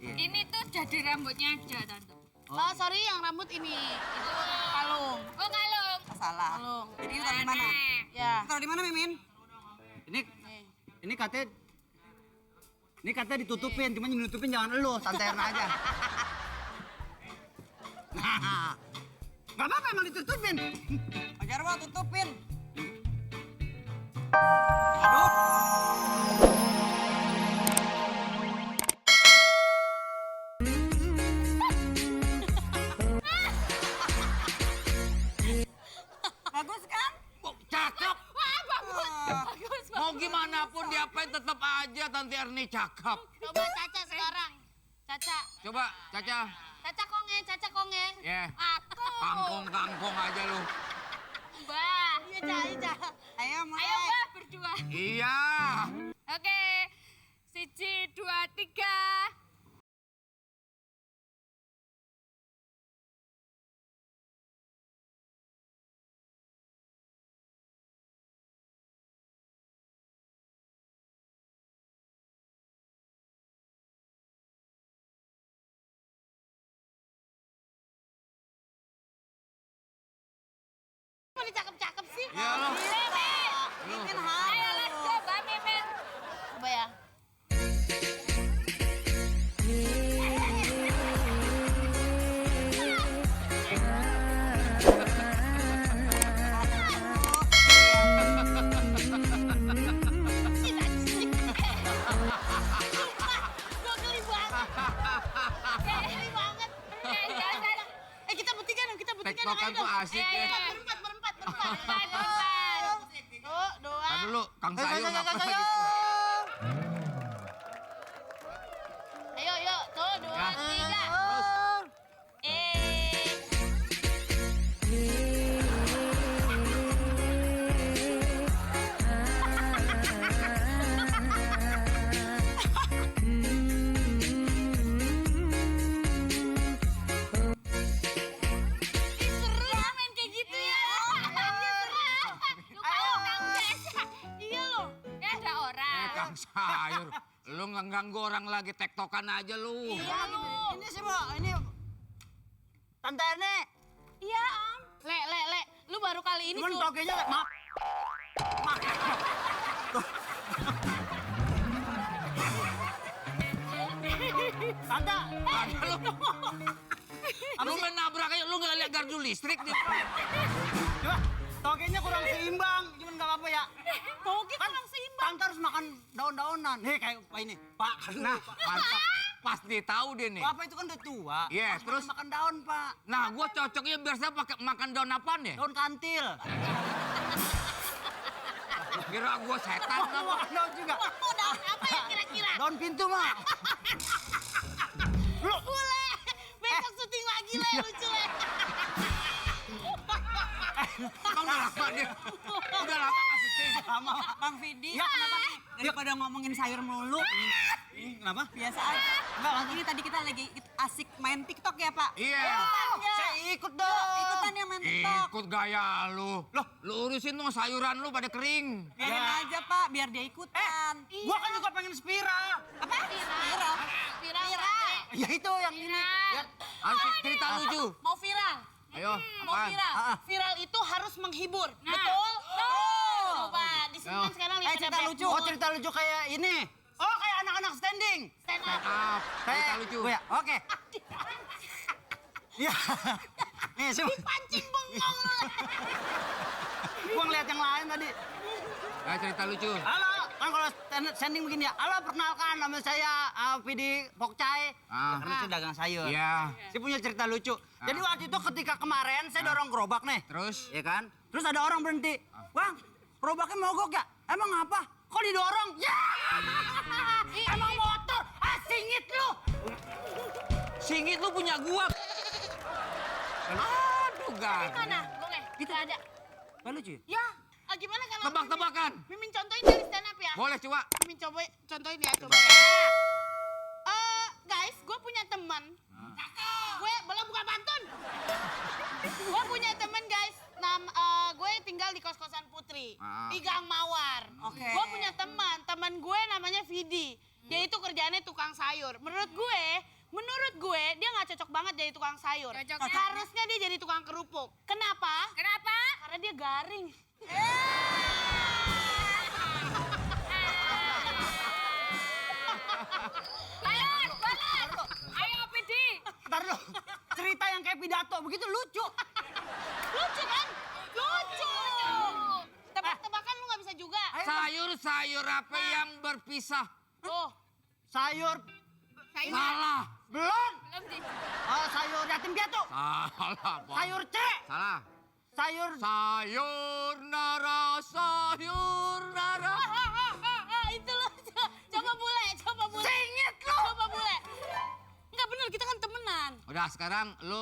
Ini tuh jadi rambutnya aja, Tante. Oh, sorry, yang rambut ini. Itu kalung. Oh, kalung. Salah. Kalung. Jadi ini taruh di mana? Ya. Taruh di mana, Mimin? Ini katanya ditutupin, cuma yang ditutupin jangan elu, Tante Erna aja. Nah, nggak apa-apa emang ditutupin. Pak Jarwo tutupin. Aduh. Bagus kan? Cakep. Wah, bagus. Bagus, Mau gimana pun diapain tetap aja Tante Erni cakep. Coba Caca sekarang. Caca. Coba Caca. Caca konge, Caca konge. Ya. Aku. Kangkong aja lu. Mbak. Iya, Caca. Ayo, mulai. Ayo, Mbak, berdua. Iya. Oke. 1, 2, 3. Kok dicakep-cakep sih? Iya lo. Mimin Ayo, let's go, Mbak Mimin. Coba ya. Gue geli banget. Geli banget. Kita buktikan dong, kita buktikan. Tektokan tuh asik ya. Berempat. Empat. Tuh, dua. Tar dulu, Kang Sayur ngapa lagi? Ayo, yuk. Tuh, dua, Ya. tiga. Terus. Seru ya main kayak gitu ya. Iya loh. Ya ada orang. Kang Sayur. Lu ngeganggu orang lagi tektokan aja lu. Iya lu. Ini sih, Mbak. Ini Tante Erni. Iya, Om. Le. Lu baru kali ini Cuman tuh. togenya maaf. Tante, Ada lu. Lu main nabrak aja, lu nggak lihat gardu listrik di. coba togenya kurang seimbang. Cuman nggak apa-apa ya. Toge kurang seimbang. Tante harus makan daun-daunan. Nih kayak Pak ini. Pak, Nah, mantap. Pas dia tahu dia nih. Bapak itu kan udah tua. Iya, Harus terus? makan daun, Pak. Nah, gua cocoknya biar saya pakai makan daun apaan ya? Daun kantil. Kira gua setan Mau apa? makan daun juga. Mau daun apa ya kira-kira? Daun pintu, Mak. Bule. Besok syuting lagi Le, lucu Le. Emang udah lama dia? Udah lama nggak syuting? Sama Bang Vidi. Ya, kenapa? Daripada ngomongin sayur melulu. Kenapa? Biasa aja. Enggak, ini tadi kita lagi asik main TikTok ya, Pak? Iya. Saya ikut dong. Ikutan yang main TikTok. Ikut gaya lu. Loh, lu urusin dong sayuran lu pada kering. Biarin aja, Pak, biar dia ikutan. Gua kan juga pengen spiral. Apa? Spiral. Viral. Ya itu yang ini. Ya. Harus cerita lucu. Mau viral. Ayo, Mau apaan? viral. Viral itu harus menghibur. Betul? Coba disimpan sekarang lima Cerita debat. lucu. Oh, cerita lucu kayak ini. Oh, kayak anak-anak standing. Stand Stand up. up. Cerita lucu. Gue ya, oke. Iya. Nih, sih. Pancing bengong lu. Gua ngeliat yang lain tadi. Ayo cerita lucu. Halo, kan kalau standing begini ya. Halo, perkenalkan nama saya Vidi Pokcai. Ah. Karena saya dagang sayur. Iya. Saya punya cerita lucu. Jadi waktu itu ketika kemarin saya dorong gerobak nih. Terus? Ya kan? Terus ada orang berhenti. Bang, gerobaknya mogok ya? Emang apa? Kok didorong? Ya! Emang motor? Singit lu! Singit lu punya gua. Aduh, Di mana? gak. Boleh? Kita ada. Gak lucu ya? Ya. Gimana kalau Tebak-tebakan. Mimin contohin dari stand up ya? Boleh coba. Mimin coba contohin ya, coba ya. Guys, gue punya teman. Gue belum buka pantun. Gue punya teman guys. Gue tinggal di kos-kosan Putri Ah. di Gang Mawar. Oke. Gue punya teman gue namanya Vidi. Dia itu kerjaannya tukang sayur. Menurut gue dia nggak cocok banget jadi tukang sayur. Cocoknya? Harusnya dia jadi tukang kerupuk. Kenapa? Kenapa? Karena dia garing. Balon. Ayo Pidi. Ntar lo, cerita yang kayak pidato begitu lucu. Lucu kan? Lucu. Tebak-tebakan lu nggak bisa juga. Sayur apa yang berpisah? Oh, Sayur, Salah. belum. Belum di. Sayur yatim piatu. Salah. Bang. Sayur C. Salah. Sayur, Sayur nara. itu lo. Coba bule. singit lo. Coba bule. Enggak bener, kita kan temenan. Udah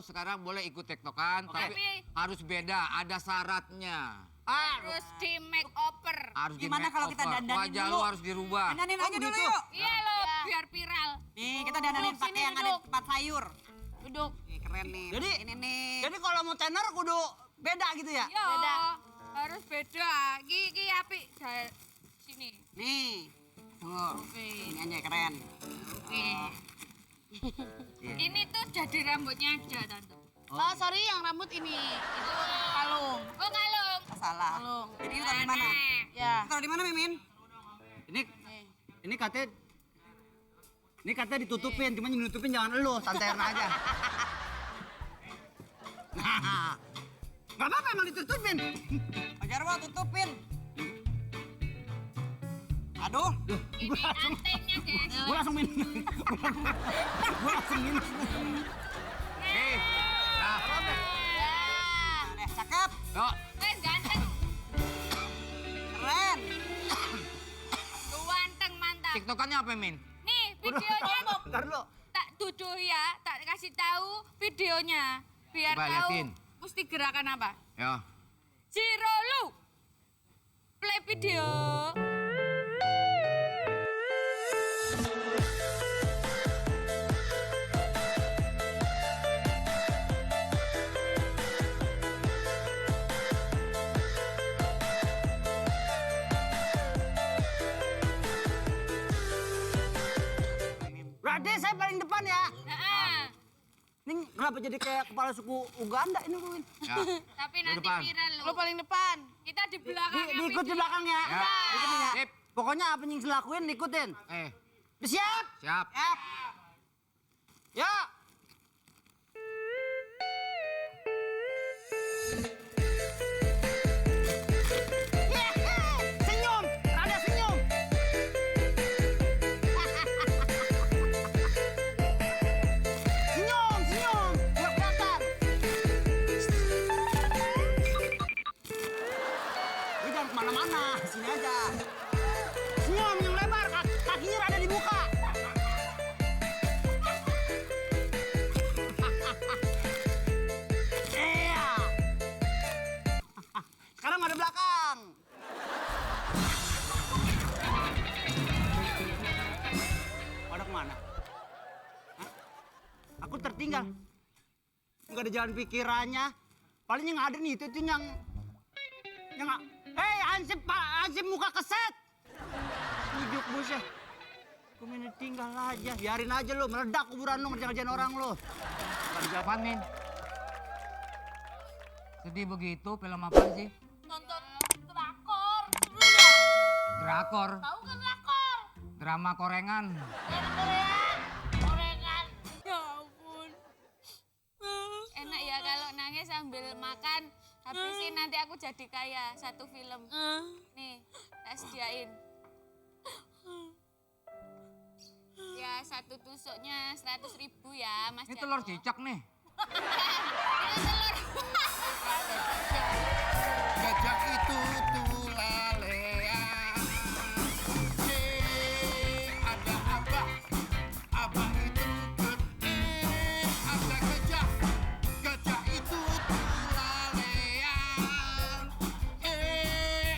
sekarang boleh ikut tektokan, tapi harus beda, ada syaratnya. Harus di makeover. Harus Gimana kalau kita makeover. dandanin Wajah dulu? lu harus dirubah. Dandanin Oh, aja dulu begitu? yuk. Iya lo, biar viral. Nih, kita dandanin Duduk, pakai sini yang ada duduk. di tempat sayur. Duduk. Nih, keren nih. Jadi, ini nih. jadi kalau mau tenor kudu beda gitu ya? Yo, Beda. harus beda. Ki api. Sini. Nih. Tunggu. Ini aja keren. Ini tuh jadi rambutnya aja, Tante. Oh, sorry yang rambut ini. Itu kalung. Oh, kalung. Salah. Kalung. Jadi ini taruh di mana? Ya. Taruh di mana, Mimin? Ini katanya ditutupin, cuma yang ditutupin jangan elu, santai aja. Nah, nggak apa-apa emang ditutupin. Pak Jarwo tutupin. Aduh. Ini antengnya, guys. Gue langsung minum. Gue langsung minum. Udah, cakep. Yuk, Wes ganteng. Keren. Ganteng, mantap. tiktokannya apa, Min? Nih, videonya Ntar dulu. tak tuduh ya, tak kasih tahu videonya. Biar Coba tahu liatin. mesti gerakan apa. Ya. Zero lu. Play video. Berarti saya paling depan ya. Nah, Ini kenapa jadi kayak kepala suku Uganda ini Win? Ya. tapi Lu nanti depan. viral lu. Lo paling depan. Kita di belakangnya Diikut di video. belakang ya. Ya. Ikutin ya. Sip. Pokoknya apa yang saya lakuin ikutin. Siap? Siap. Ya. Yeay, senyum, rada senyum. Senyum, biar kelihatan. Lu jangan kemana-mana, sini aja. Senyum yang lebar, kakinya rada dibuka. Iya. Sekarang ada belakang. Pada kemana? Hah? Aku tertinggal. Nggak ada jalan pikirannya. Paling yang ada nih itu yang hei Ansip muka keset. Ujuk busnya. Aku main tinggal aja, biarin aja lu, meledak kuburan lu ngerjain orang lu. Apaan, Min? Sedih begitu, film apa sih? Nonton drakor. Drakor. Tahu kan drakor? Drama korengan. Gorengan. Ya ampun. Enak ya kalau nangis sambil makan. Habisin nanti aku jadi kaya satu film. Nih, tak sediain. Ya satu tusuknya 100.000 ya Mas Ini Jarwo. telur cicak nih. Ini telur. Gajah itu tulalean. Ada abah, abah itu gede. Ada gajah, gajah itu tulalean.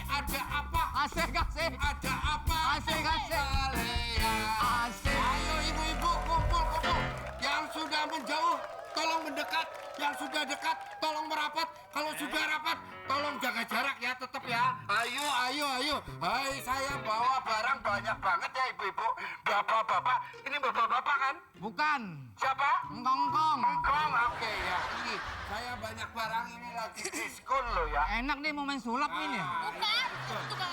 Ada apa? Asik. Ada apa? Asik. Tulalean. Asik. Ayo ibu-ibu kumpul. Yang sudah menjauh, tolong mendekat. Yang sudah dekat, tolong merapat. Kalau sudah rapat, tolong jaga jarak ya, tetap ya. Ayo, ayo, ayo. Hai, saya bawa barang banyak banget ya, ibu-ibu. Bapak-bapak, ini bapak-bapak kan? Bukan. Siapa? Engkong-engkong. Engkong, oke ya. Ini, saya banyak barang ini lagi diskon loh ya. Enak nih mau main sulap ini. Bukan, tukang